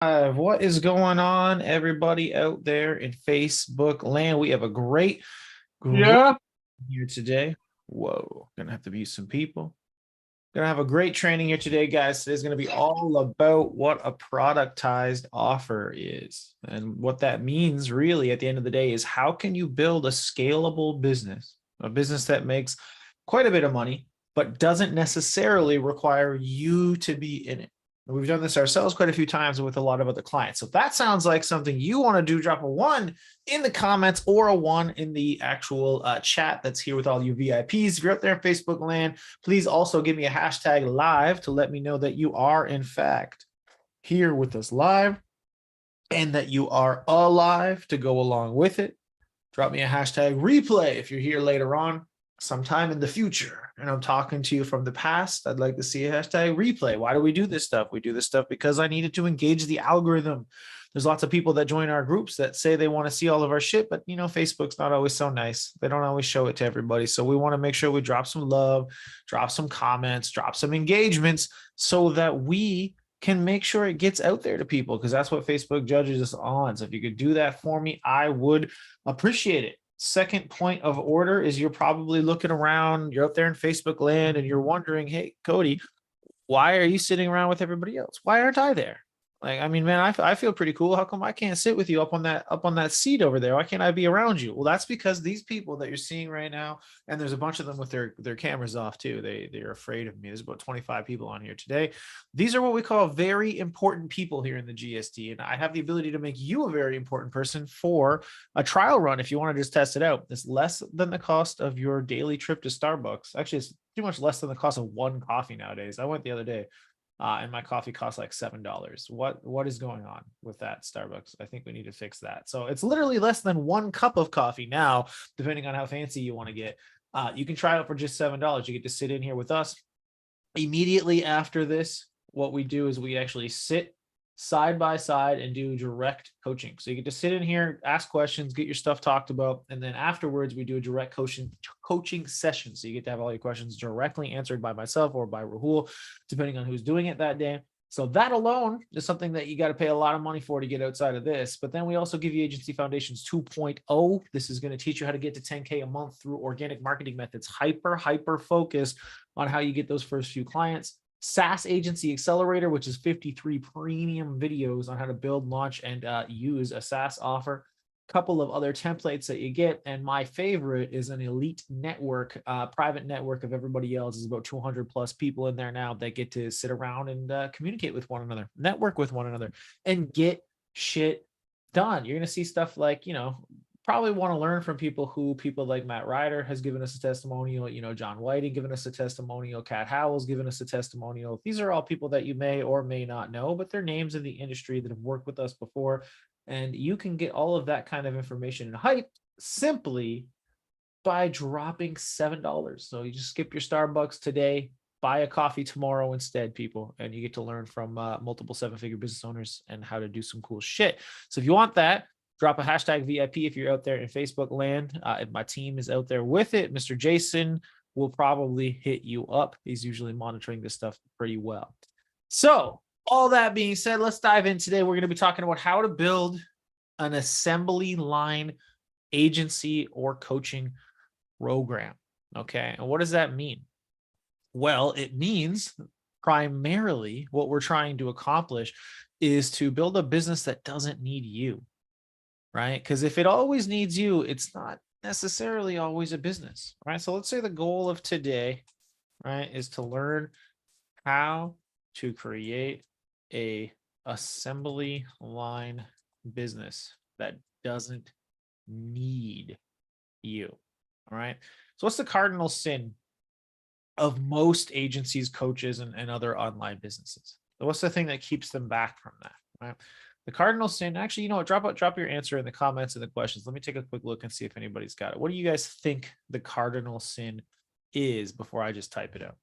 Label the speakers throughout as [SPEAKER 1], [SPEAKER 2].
[SPEAKER 1] What is going on, everybody out there in Facebook land? We have a great
[SPEAKER 2] Yeah.
[SPEAKER 1] here today. Whoa, gonna have to mute some people. Gonna have a great training here today, guys. Today's gonna be all about what a productized offer is. And what that means really at the end of the day is how can you build a scalable business, a business that makes quite a bit of money, but doesn't necessarily require you to be in it. We've done this ourselves quite a few times with a lot of other clients. So if that sounds like something you want to do, drop a 1 in the comments or a 1 in the actual chat that's here with all you VIPs. If you're out there in Facebook land, please also give me a hashtag live to let me know that you are, in fact, here with us live and that you are alive to go along with it. Drop me a hashtag replay if you're here later on sometime in the future and I'm talking to you from the past. I'd like to see a hashtag replay. Why do we do this stuff? We do this stuff because I needed to engage the algorithm. There's lots of people that join our groups that say they want to see all of our shit, but Facebook's not always so nice. They don't always show it to everybody. So we want to make sure we drop some love, drop some comments, drop some engagements so that we can make sure it gets out there to people, because that's what Facebook judges us on. So if you could do that for me, I would appreciate it. Second point of order is you're probably looking around, you're out there in Facebook land and you're wondering, hey, Cody, why are you sitting around with everybody else? Why aren't I there? Like, I mean, man, I feel pretty cool. How come I can't sit with you up on that seat over there? Why can't I be around you? Well, that's because these people that you're seeing right now, and there's a bunch of them with their cameras off too. They're afraid of me. There's about 25 people on here today. These are what we call very important people here in the GST, and I have the ability to make you a very important person for a trial run if you want to just test it out. It's less than the cost of your daily trip to Starbucks. Actually, it's pretty much less than the cost of one coffee nowadays. I went the other day. And my coffee costs like $7. What is going on with that Starbucks? I think we need to fix that. So it's literally less than 1 cup of coffee now, depending on how fancy you want to get. You can try it for just $7. You get to sit in here with us. Immediately after this, what we do is we actually sit side by side and do direct coaching. So you get to sit in here, ask questions, get your stuff talked about, and then afterwards we do a direct coaching session. So you get to have all your questions directly answered by myself or by Rahul, depending on who's doing it that day. So that alone is something that you got to pay a lot of money for to get outside of this. But then we also give you Agency Foundations 2.0. This is going to teach you how to get to 10K a month through organic marketing methods, hyper focused on how you get those first few clients. SaaS Agency Accelerator, which is 53 premium videos on how to build, launch, and use a SaaS offer. A couple of other templates that you get, and my favorite is an elite network, private network of everybody else. There's about 200 plus people in there now that get to sit around and communicate with one another, network with one another, and get shit done. You're going to see stuff like, probably want to learn from people like Matt Ryder has given us a testimonial, John Whiting given us a testimonial, Kat Howell's given us a testimonial. These are all people that you may or may not know, but they're names in the industry that have worked with us before. And you can get all of that kind of information and hype simply by dropping $7. So you just skip your Starbucks today, buy a coffee tomorrow instead, people, and you get to learn from multiple 7-figure business owners and how to do some cool shit. So if you want that, drop a hashtag VIP if you're out there in Facebook land. If my team is out there with it, Mr. Jason will probably hit you up. He's usually monitoring this stuff pretty well. So all that being said, let's dive in today. We're going to be talking about how to build an assembly line agency or coaching program. Okay. And what does that mean? Well, it means primarily what we're trying to accomplish is to build a business that doesn't need you. Right? Because if it always needs you, it's not necessarily always a business, right? So let's say the goal of today, right, is to learn how to create a assembly line business that doesn't need you. All right. So what's the cardinal sin of most agencies, coaches, and other online businesses? So what's the thing that keeps them back from that? Right. The cardinal sin, actually, drop your answer in the comments and the questions. Let me take a quick look and see if anybody's got it. What do you guys think the cardinal sin is before I just type it out?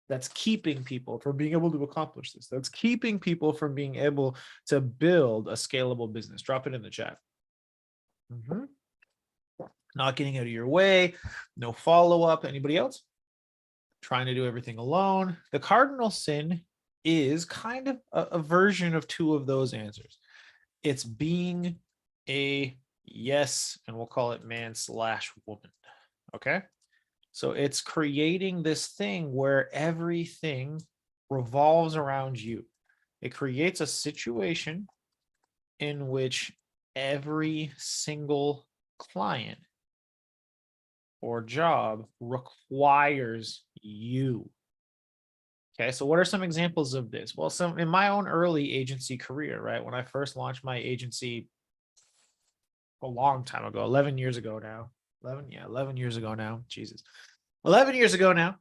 [SPEAKER 1] That's keeping people from being able to accomplish this. That's keeping people from being able to build a scalable business. Drop it in the chat. Not getting out of your way, no follow-up. Anybody else? Trying to do everything alone. The cardinal sin is kind of a version of two of those answers. It's being a yes, and we'll call it man slash woman. Okay. So it's creating this thing where everything revolves around you. It creates a situation in which every single client or job requires you. Okay, so what are some examples of this? Well, some in my own early agency career, right? When I first launched my agency a long time ago, 11 years ago now. 11 years ago now. Jesus. 11 years ago now,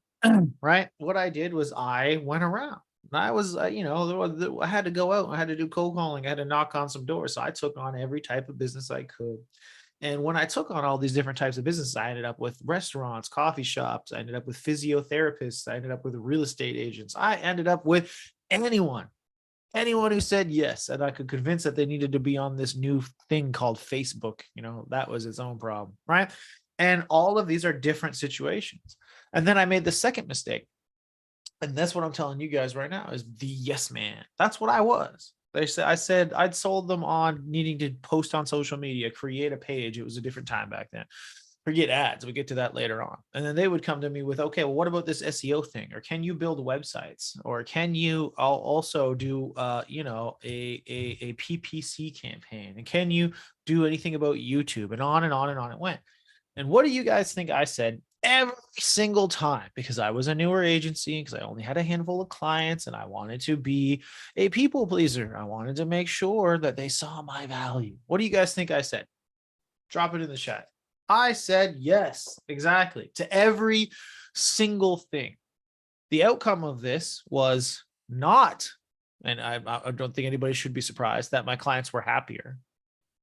[SPEAKER 1] right? What I did was I went around. I was, I had to go out. I had to do cold calling. I had to knock on some doors. So I took on every type of business I could. And when I took on all these different types of businesses, I ended up with restaurants, coffee shops. I ended up with physiotherapists. I ended up with real estate agents. I ended up with anyone who said yes, and I could convince that they needed to be on this new thing called Facebook. That was its own problem, right? And all of these are different situations. And then I made the second mistake. And that's what I'm telling you guys right now is the yes man. That's what I was. I said I'd sold them on needing to post on social media, create a page. It was a different time back then. Forget ads. We get to that later on. And then they would come to me with, okay, well, what about this SEO thing? Or can you build websites? Or can you also do, a PPC campaign? And can you do anything about YouTube? And on and on and on it went. And what do you guys think I said every single time? Because I was a newer agency, because I only had a handful of clients and I wanted to be a people pleaser. I wanted to make sure that they saw my value. What do you guys think I said? Drop it in the chat. I said yes, exactly, to every single thing. The outcome of this was not, and I don't think anybody should be surprised that my clients were happier.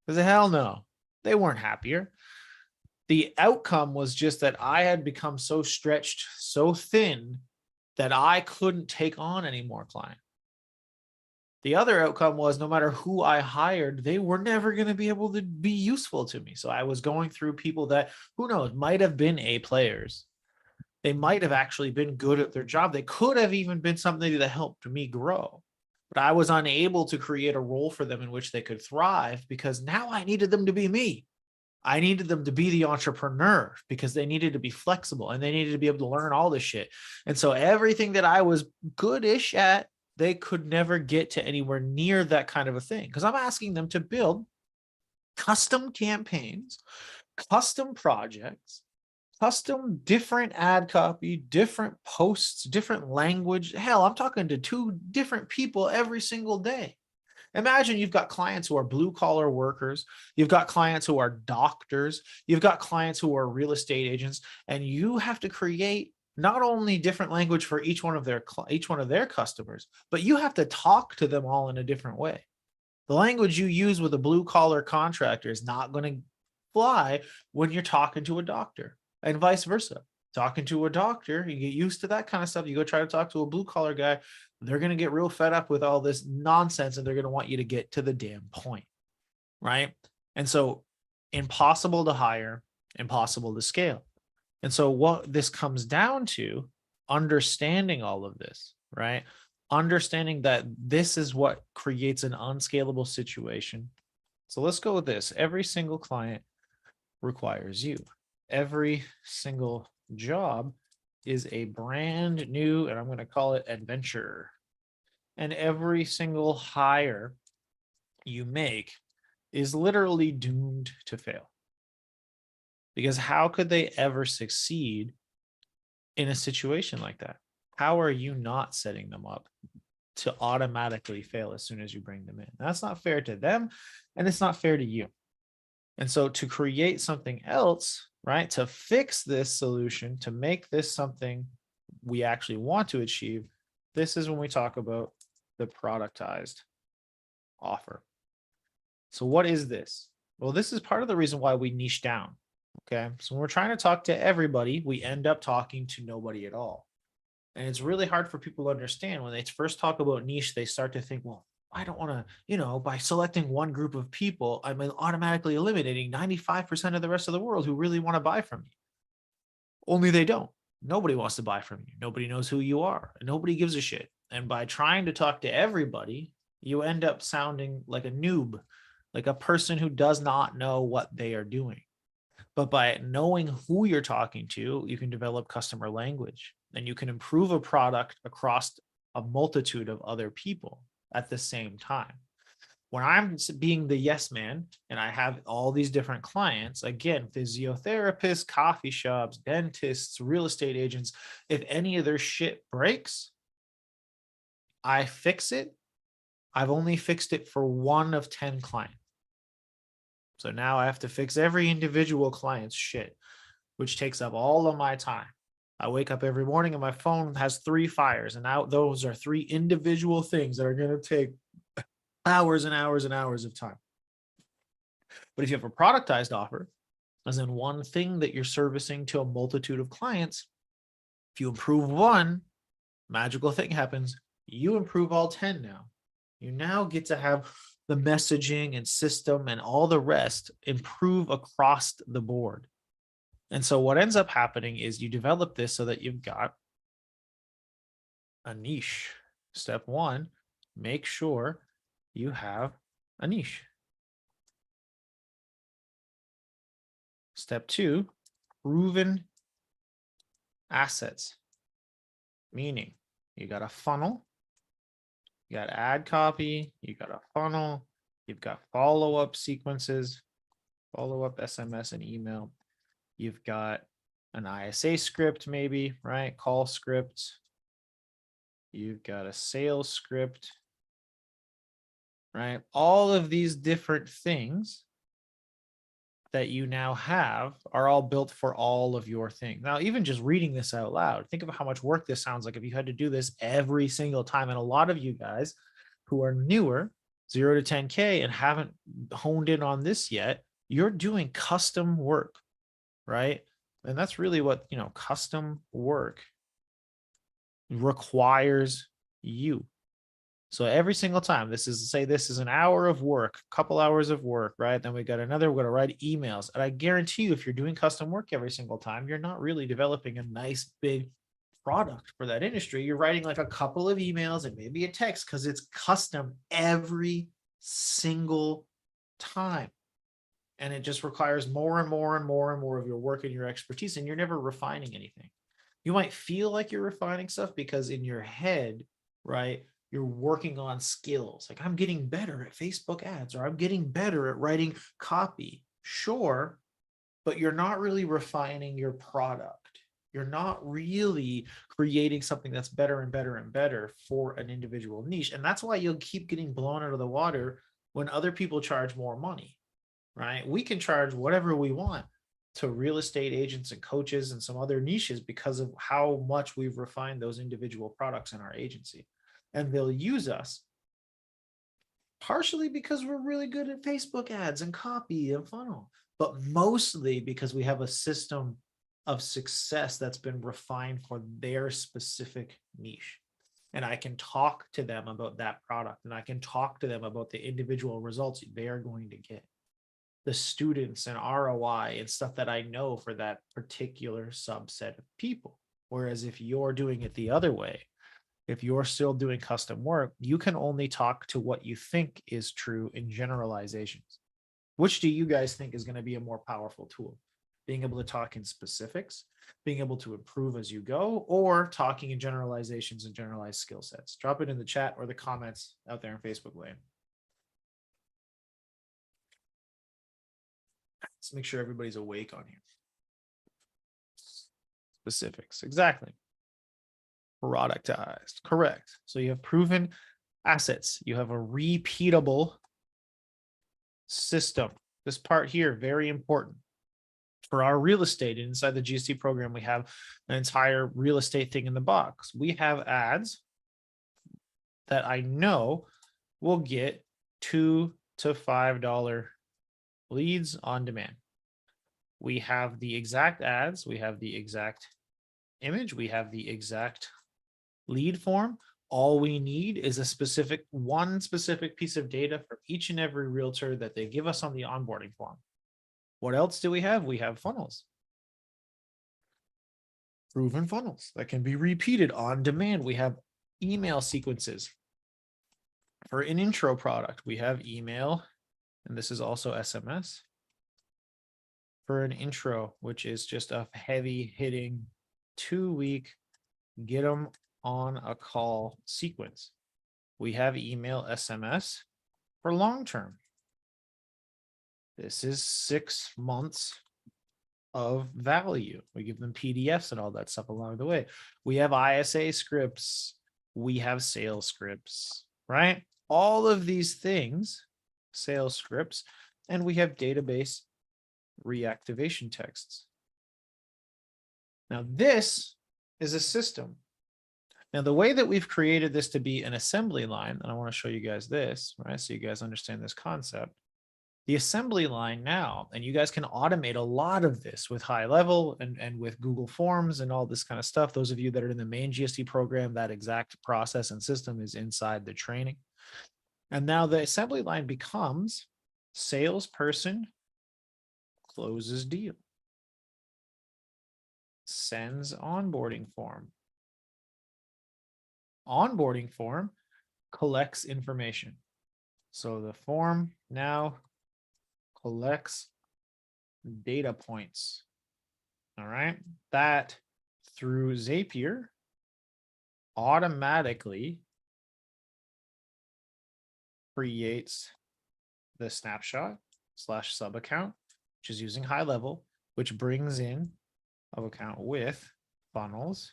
[SPEAKER 1] Because hell no, they weren't happier. The outcome was just that I had become so stretched, so thin that I couldn't take on any more clients. The other outcome was no matter who I hired, they were never going to be able to be useful to me. So I was going through people that, who knows, might have been A players. They might have actually been good at their job. They could have even been something that helped me grow. But I was unable to create a role for them in which they could thrive because now I needed them to be me. I needed them to be the entrepreneur because they needed to be flexible and they needed to be able to learn all this shit. And so everything that I was goodish at, they could never get to anywhere near that kind of a thing because I'm asking them to build custom campaigns, custom projects, custom different ad copy, different posts, different language. Hell, I'm talking to 2 different people every single day. Imagine you've got clients who are blue collar workers. You've got clients who are doctors. You've got clients who are real estate agents, and you have to create not only different language for each one of their customers, but you have to talk to them all in a different way. The language you use with a blue collar contractor is not going to fly when you're talking to a doctor, and vice versa. Talking to a doctor, you get used to that kind of stuff. You go try to talk to a blue collar guy, they're going to get real fed up with all this nonsense and they're going to want you to get to the damn point, right? And so impossible to hire, impossible to scale. And so what this comes down to, understanding all of this, right? Understanding that this is what creates an unscalable situation. So let's go with this. Every single client requires you. Every single job is a brand new, and I'm going to call it adventure. And every single hire you make is literally doomed to fail. Because how could they ever succeed in a situation like that? How are you not setting them up to automatically fail as soon as you bring them in? That's not fair to them, and it's not fair to you. And so to create something else, right, to fix this solution, to make this something we actually want to achieve, this is when we talk about the productized offer. So what is this? Well, this is part of the reason why we niche down. Okay. So when we're trying to talk to everybody, we end up talking to nobody at all. And it's really hard for people to understand when they first talk about niche, they start to think, well, I don't want to, by selecting one group of people, I'm automatically eliminating 95% of the rest of the world who really want to buy from you. Only they don't. Nobody wants to buy from you. Nobody knows who you are. And nobody gives a shit. And by trying to talk to everybody, you end up sounding like a noob, like a person who does not know what they are doing. But by knowing who you're talking to, you can develop customer language and you can improve a product across a multitude of other people at the same time. When I'm being the yes man and I have all these different clients, again, physiotherapists, coffee shops, dentists, real estate agents, if any of their shit breaks, I fix it. I've only fixed it for 1 of 10 clients. So now I have to fix every individual client's shit, which takes up all of my time. I wake up every morning and my phone has 3 fires, and now those are 3 individual things that are going to take hours and hours and hours of time. But if you have a productized offer, as in one thing that you're servicing to a multitude of clients, if you improve one, magical thing happens. You improve all 10 now. You now get to have the messaging and system and all the rest improve across the board. And so what ends up happening is you develop this so that you've got a niche. Step 1, make sure you have a niche. Step 2, proven assets. Meaning you got a funnel, you got ad copy, you got a funnel, you've got follow-up sequences, follow-up SMS and email. You've got an ISA script, maybe, right? Call script. You've got a sales script, right? All of these different things that you now have are all built for all of your things. Now, even just reading this out loud, think of how much work this sounds like if you had to do this every single time. And a lot of you guys who are newer, 0 to 10K, and haven't honed in on this yet, you're doing custom work, right? And that's really what, custom work requires you. So every single time, this is an hour of work, a couple hours of work, right? Then we got another, we're going to write emails. And I guarantee you, if you're doing custom work every single time, you're not really developing a nice big product for that industry. You're writing like a couple of emails and maybe a text because it's custom every single time. And it just requires more and more and more and more of your work and your expertise, and you're never refining anything. You might feel like you're refining stuff because in your head, right, you're working on skills. Like, I'm getting better at Facebook ads, or I'm getting better at writing copy. Sure, but you're not really refining your product. You're not really creating something that's better and better and better for an individual niche. And that's why you'll keep getting blown out of the water when other people charge more money, right? We can charge whatever we want to real estate agents and coaches and some other niches because of how much we've refined those individual products in our agency. And they'll use us partially because we're really good at Facebook ads and copy and funnel, but mostly because we have a system of success that's been refined for their specific niche. And I can talk to them about that product, and I can talk to them about the individual results they are going to get, the students and ROI and stuff that I know for that particular subset of people. Whereas if you're doing it the other way, if you're still doing custom work, you can only talk to what you think is true in generalizations. Which do you guys think is going to be a more powerful tool? Being able to talk in specifics, being able to improve as you go, or talking in generalizations and generalized skill sets? Drop it in the chat or the comments out there in Facebook land. Let's make sure everybody's awake on here. Specifics, exactly. Productized, correct. So you have proven assets. You have a repeatable system. This part here, very important. For our real estate, inside the GST program, we have an entire real estate thing in the box. We have ads that I know will get $2 to $5 leads on demand. We have the exact ads, we have the exact image, we have the exact lead form. All we need is one specific piece of data for each and every realtor that they give us on the onboarding form. What else do we have? We have funnels. Proven funnels that can be repeated on demand. We have email sequences. For an intro product, we have email, and this is also SMS. For an intro, which is just a heavy hitting 2-week, get them on a call sequence. We have email, SMS. For long term, this is 6 months of value. We give them PDFs and all that stuff along the way. We have ISA scripts. We have sales scripts, right? All of these things, sales scripts, and we have database reactivation texts. Now, this is a system. Now, the way that we've created this to be an assembly line, and I want to show you guys this, right? So you guys understand this concept. The assembly line now, and you guys can automate a lot of this with high level and with Google Forms and all this kind of stuff. Those of you that are in the main GST program, that exact process and system is inside the training. And now the assembly line becomes salesperson closes deal, sends onboarding form. Onboarding form collects information. So the form now collects data points. All right. That through Zapier automatically creates the snapshot / sub account, which is using high level, which brings in of account with funnels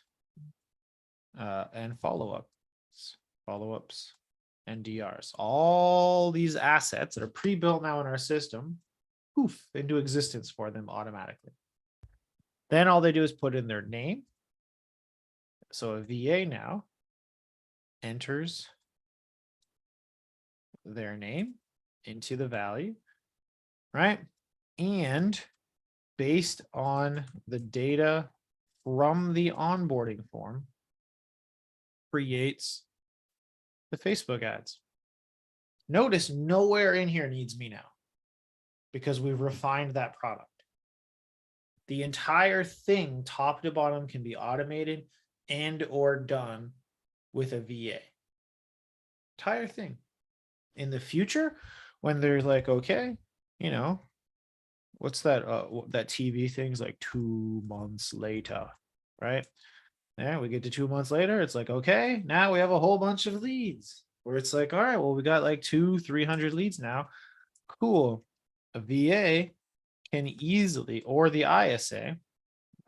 [SPEAKER 1] and follow-ups, and DRs. All these assets that are pre-built now in our system, poof, into existence for them automatically. Then all they do is put in their name. So a VA now enters their name into the value, right? And based on the data from the onboarding form, creates the Facebook ads. Notice nowhere in here needs me now because we've refined that product. The entire thing, top to bottom, can be automated and or done with a VA. Entire thing. In the future, when they're like, okay, you know, what's that? That TV thing's like 2 months later, right? There, we get to 2 months later. It's like, okay, now we have a whole bunch of leads. Where it's like, all right, well, we got like 200-300 leads now. Cool. A VA can easily, or the ISA,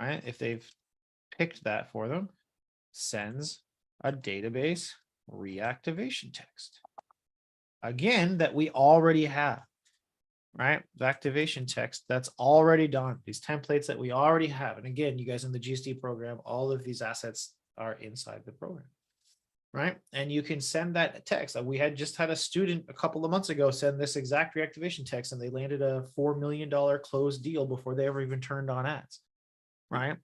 [SPEAKER 1] right? If they've picked that for them, sends a database reactivation text. Again, that we already have, right? The activation text that's already done. These templates that we already have. And again, you guys in the GST program, all of these assets are inside the program, right? And you can send that text. We had just had a student a couple of months ago send this exact reactivation text, and they landed a $4 million closed deal before they ever even turned on ads, right?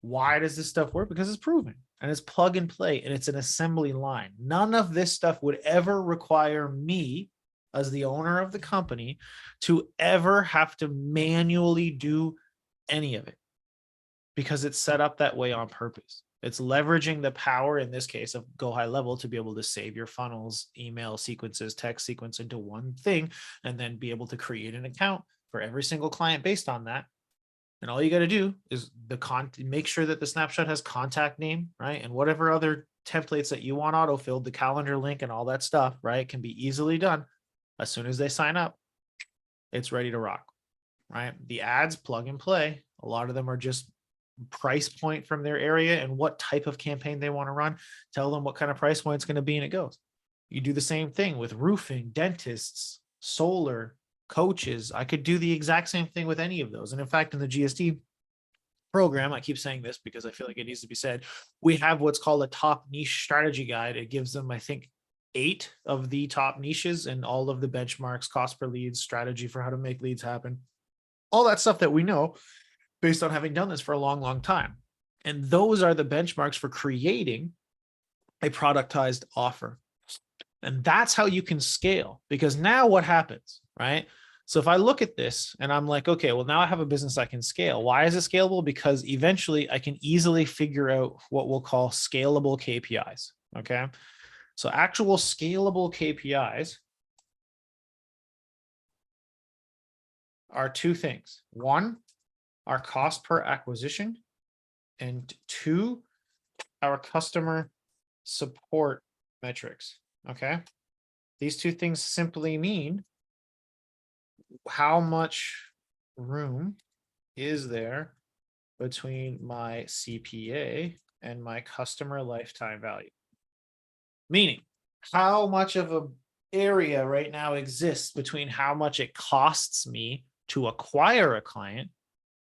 [SPEAKER 1] Why does this stuff work? Because it's proven and it's plug and play and it's an assembly line. None of this stuff would ever require me as the owner of the company to ever have to manually do any of it because it's set up that way on purpose. It's leveraging the power, in this case, of Go High Level to be able to save your funnels, email sequences, text sequence into one thing, and then be able to create an account for every single client based on that. And all you got to do is make sure that the snapshot has contact name, right? And whatever other templates that you want autofilled, the calendar link and all that stuff, right? Can be easily done. As soon as they sign up, it's ready to rock, right? The ads plug and play. A lot of them are just price point from their area and what type of campaign they want to run. Tell them what kind of price point it's going to be and it goes. You do the same thing with roofing, dentists, solar, coaches. I could do the exact same thing with any of those. And in fact, in the GST program, I keep saying this because I feel like it needs to be said, we have what's called a top niche strategy guide. It gives them, I think, 8 of the top niches and all of the benchmarks, cost per leads, strategy for how to make leads happen, all that stuff that we know based on having done this for a long, long time. And those are the benchmarks for creating a productized offer. And that's how you can scale, because now what happens, right? So if I look at this and I'm like, okay, well, now I have a business I can scale. Why is it scalable? Because eventually I can easily figure out what we'll call scalable KPIs. Okay. So actual scalable KPIs are two things. One, our cost per acquisition, and two, our customer support metrics. Okay. These two things simply mean how much room is there between my CPA and my customer lifetime value. Meaning, how much of a area right now exists between how much it costs me to acquire a client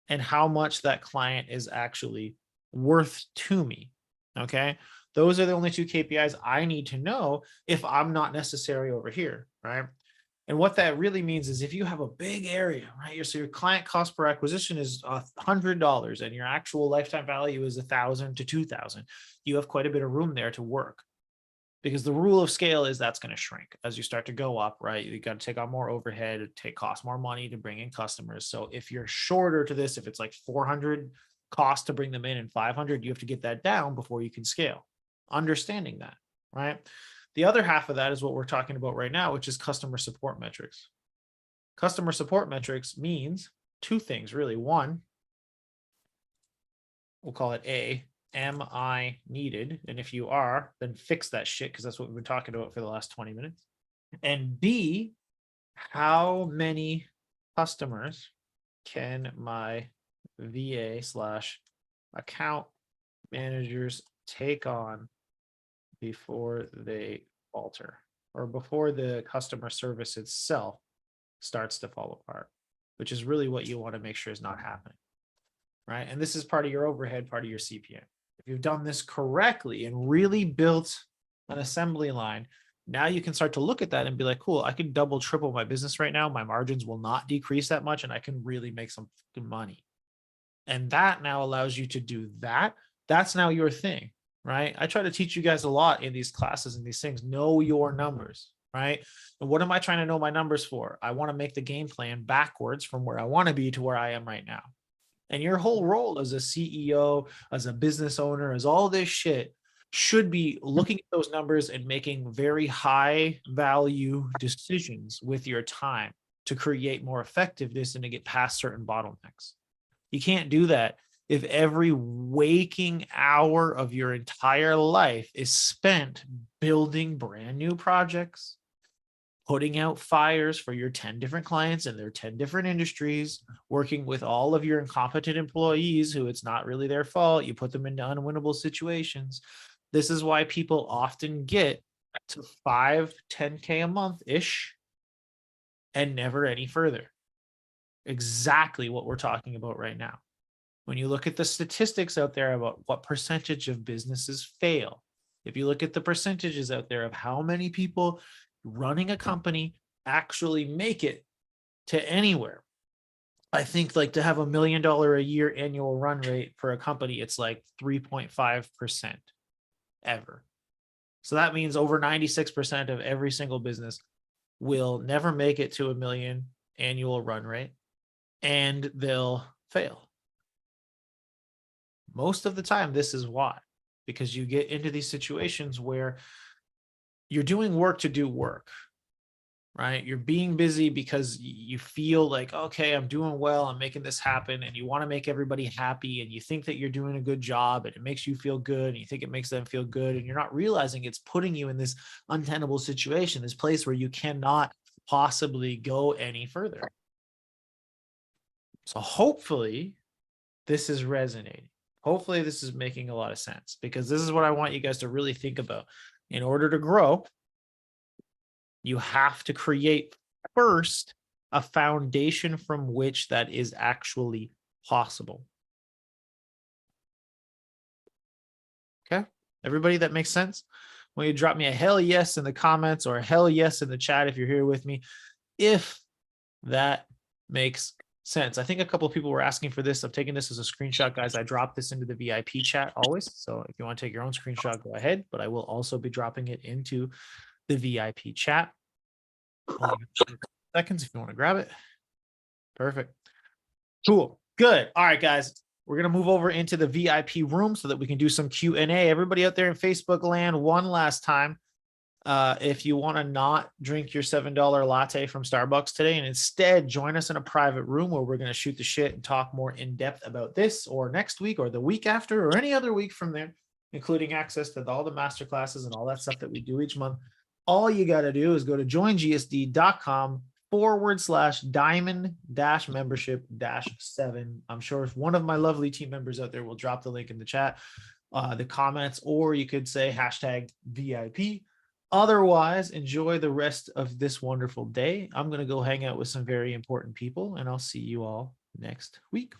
[SPEAKER 1] and how much that client is actually worth to me. Okay. Those are the only two KPIs I need to know if I'm not necessary over here. Right. And what that really means is if you have a big area, right? So your client cost per acquisition is $100 and your actual lifetime value is 1,000 to 2,000. You have quite a bit of room there to work, because the rule of scale is that's going to shrink as you start to go up, right? You got to take on more overhead, cost more money to bring in customers. So if you're shorter to this, if it's like 400 cost to bring them in and 500, you have to get that down before you can scale. Understanding that, right? The other half of that is what we're talking about right now, which is customer support metrics. Customer support metrics means two things, really. One, we'll call it A, am I needed? And if you are, then fix that shit, because that's what we've been talking about for the last 20 minutes. And B, how many customers can my VA / account managers take on before they falter, or before the customer service itself starts to fall apart, which is really what you want to make sure is not happening, right? And this is part of your overhead, part of your CPM. If you've done this correctly and really built an assembly line, now you can start to look at that and be like, cool, I can double, triple my business right now. My margins will not decrease that much, and I can really make some money. And that now allows you to do that. That's now your thing, right? I try to teach you guys a lot in these classes and these things. Know your numbers, right? And what am I trying to know my numbers for? I want to make the game plan backwards from where I want to be to where I am right now. And your whole role as a CEO, as a business owner, as all this shit should be looking at those numbers and making very high value decisions with your time to create more effectiveness and to get past certain bottlenecks. You can't do that if every waking hour of your entire life is spent building brand new projects, putting out fires for your 10 different clients in their 10 different industries, working with all of your incompetent employees who it's not really their fault. You put them into unwinnable situations. This is why people often get to 5, 10K a month-ish and never any further. Exactly what we're talking about right now. When you look at the statistics out there about what percentage of businesses fail, if you look at the percentages out there of how many people running a company actually make it to anywhere, I think like to have $1 million a year annual run rate for a company, it's like 3.5% ever. So that means over 96% of every single business will never make it to $1 million annual run rate, and they'll fail. Most of the time, this is why, because you get into these situations where you're doing work to do work, right? You're being busy because you feel like, okay, I'm doing well, I'm making this happen, and you want to make everybody happy, and you think that you're doing a good job, and it makes you feel good, and you think it makes them feel good, and you're not realizing it's putting you in this untenable situation, this place where you cannot possibly go any further. So hopefully this is resonating. Hopefully this is making a lot of sense, because this is what I want you guys to really think about. In order to grow, you have to create first a foundation from which that is actually possible. Okay, everybody, that makes sense? When you drop me a hell yes in the comments or a hell yes in the chat if you're here with me, if that makes sense. I think a couple of people were asking for this. I'm taking this as a screenshot, guys. I dropped this into the VIP chat always. So if you want to take your own screenshot, go ahead. But I will also be dropping it into the VIP chat. Seconds if you want to grab it. Perfect. Cool. Good. All right, guys. We're going to move over into the VIP room so that we can do some Q&A. Everybody out there in Facebook land, one last time. If you want to not drink your $7 latte from Starbucks today and instead join us in a private room where we're going to shoot the shit and talk more in depth about this, or next week or the week after or any other week from there, including access to all the masterclasses and all that stuff that we do each month, all you got to do is go to joingsd.com/diamond-membership-7. I'm sure if one of my lovely team members out there will drop the link in the chat, the comments, or you could say #VIP. Otherwise, enjoy the rest of this wonderful day. I'm going to go hang out with some very important people, and I'll see you all next week.